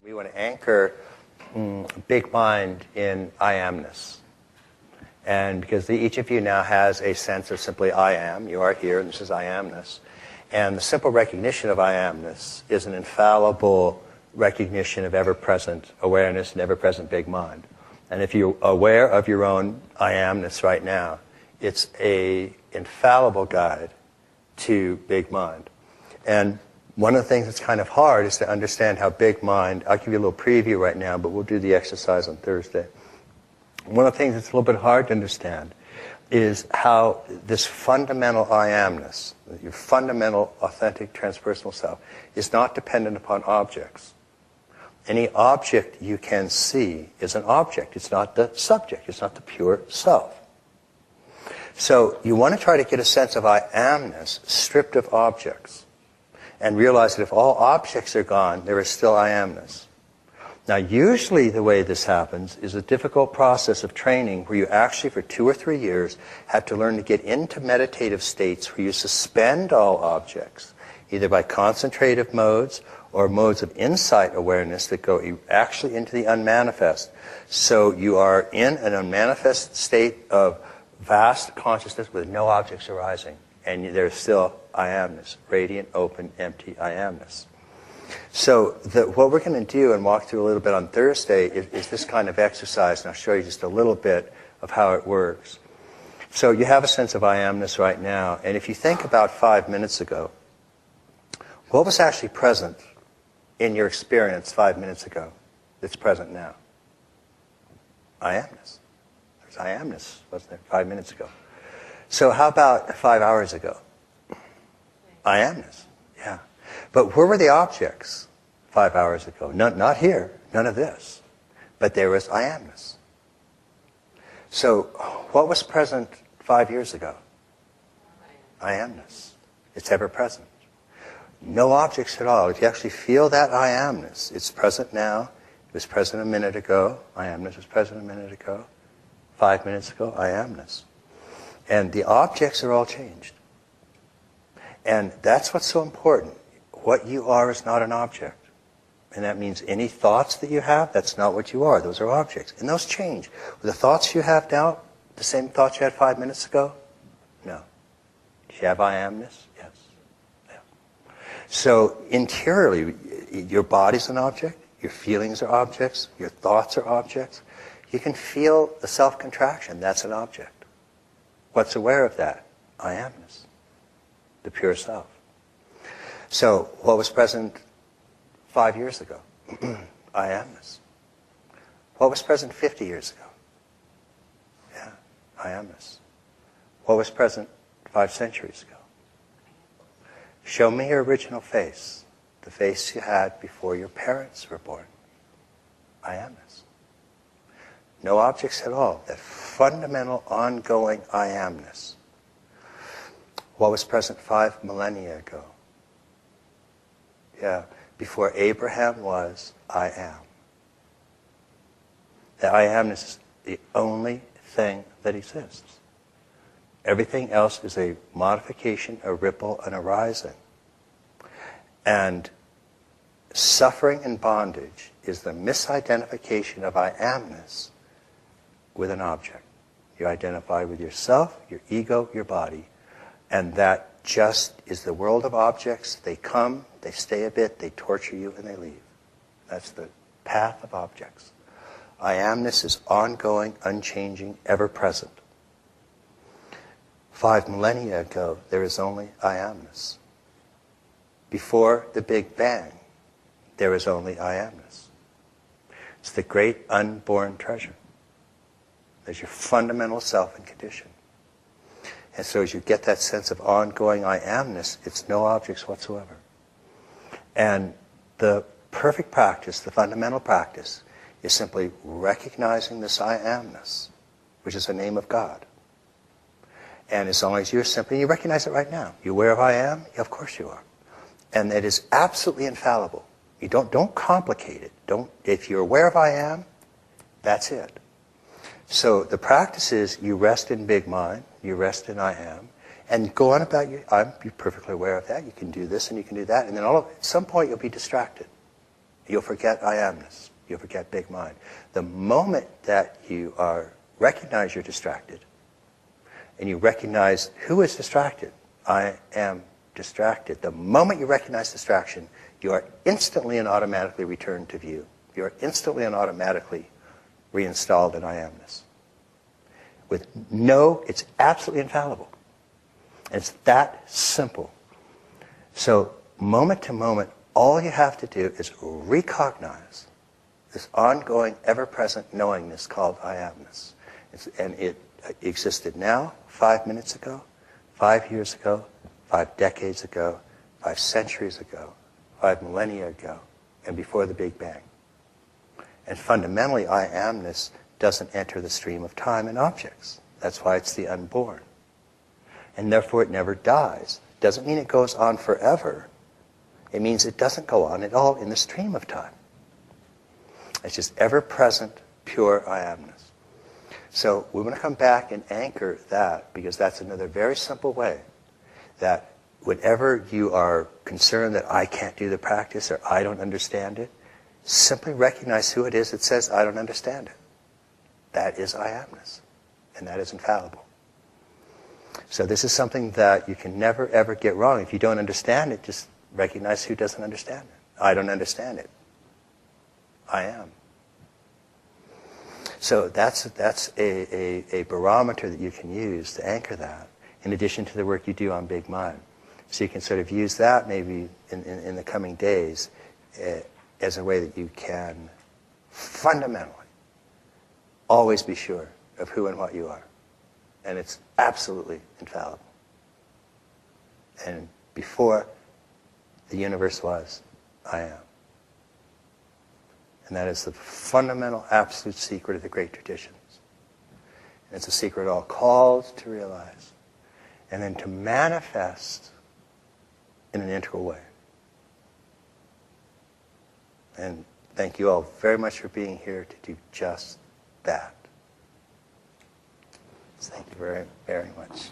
We want to anchor big mind in I amness. And because each of you now has a sense of simply I am, you are here, and this is I amness. And the simple recognition of I amness is an infallible recognition of ever-present awareness and ever-present big mind. And if you're aware of your own I amness right now, it's an infallible guide to big mind. And one of the things that's kind of hard is to understand how big mind, I'll give you a little preview right now, but we'll do the exercise on Thursday. One of the things that's a little bit hard to understand is how this fundamental I amness, your fundamental authentic transpersonal self, is not dependent upon objects. Any object you can see is an object. It's not the subject. It's not the pure self. So you want to try to get a sense of I amness stripped of objects and realize that if all objects are gone, there is still I amness. Now, usually the way this happens is a difficult process of training where you actually, for 2 or 3 years, have to learn to get into meditative states where you suspend all objects, either by concentrative modes or modes of insight awareness that go actually into the unmanifest. So you are in an unmanifest state of vast consciousness with no objects arising. And there's still I amness, radiant, open, empty I amness. So what we're going to do and walk through a little bit on Thursday is this kind of exercise, and I'll show you just a little bit of how it works. So you have a sense of I amness right now, and if you think about 5 minutes ago, what was actually present in your experience 5 minutes ago that's present now? I amness. There's I amness, wasn't there, 5 minutes ago? So how about 5 hours ago? I amness, yeah. But where were the objects 5 hours ago? Not here, none of this. But there was I amness. So what was present 5 years ago? I amness. It's ever present. No objects at all. If you actually feel that I amness, it's present now. It was present a minute ago. I amness was present a minute ago. 5 minutes ago, I amness. And the objects are all changed. And that's what's so important. What you are is not an object. And that means any thoughts that you have, that's not what you are. Those are objects. And those change. The thoughts you have now, the same thoughts you had 5 minutes ago? No. Do you have I amness? Yes. Yeah. So interiorly, your body's an object, your feelings are objects, your thoughts are objects. You can feel the self-contraction. That's an object. What's aware of that? I amness. The pure self. So, what was present 5 years ago? I amness. What was present 50 years ago? Yeah, I amness. What was present 5 centuries ago? Show me your original face, the face you had before your parents were born. I amness. No objects at all. That fundamental, ongoing I amness. What was present 5 millennia ago? Yeah, before Abraham was, I am. The I amness is the only thing that exists. Everything else is a modification, a ripple, an arising. And suffering and bondage is the misidentification of I amness with an object. You identify with yourself, your ego, your body, and that just is the world of objects. They come, they stay a bit, they torture you, and they leave. That's the path of objects. I amness is ongoing, unchanging, ever-present. 5 millennia ago, there is only I amness. Before the Big Bang, there is only I amness. It's the great unborn treasure. There's your fundamental self and condition. And so as you get that sense of ongoing I amness, it's no objects whatsoever. And the perfect practice, the fundamental practice, is simply recognizing this I amness, which is the name of God. And as long as you're simply, you recognize it right now. You aware of I am? Yeah, of course you are. And it is absolutely infallible. You don't complicate it. If you're aware of I am, that's it. So the practice is you rest in big mind, you rest in I am, and go on about your, you're perfectly aware of that. You can do this and you can do that, and then at some point you'll be distracted. You'll forget I amness. You'll forget big mind. The moment that you recognize you're distracted, and you recognize who is distracted, I am distracted. The moment you recognize distraction, you are instantly and automatically returned to view. You are instantly and automatically reinstalled in I amness. It's absolutely infallible. And it's that simple. So moment to moment, all you have to do is recognize this ongoing, ever-present knowingness called I amness. And it existed now, 5 minutes ago, 5 years ago, 5 decades ago, 5 centuries ago, 5 millennia ago, and before the Big Bang. And fundamentally, I amness doesn't enter the stream of time and objects. That's why it's the unborn. And therefore it never dies. Doesn't mean it goes on forever. It means it doesn't go on at all in the stream of time. It's just ever-present, pure I amness. So we're going to come back and anchor that, because that's another very simple way that whenever you are concerned that I can't do the practice or I don't understand it, simply recognize who it is that says I don't understand it. That is I amness, and that is infallible. So this is something that you can never, ever get wrong. If you don't understand it, just recognize who doesn't understand it. I don't understand it. I am. So that's a barometer that you can use to anchor that, in addition to the work you do on Big Mind. So you can sort of use that maybe in the coming days as a way that you can fundamentally always be sure of who and what you are. And it's absolutely infallible. And before the universe was, I am. And that is the fundamental, absolute secret of the great traditions. And it's a secret all called to realize, and then to manifest in an integral way. And thank you all very much for being here to do just that. Thank you very, very much.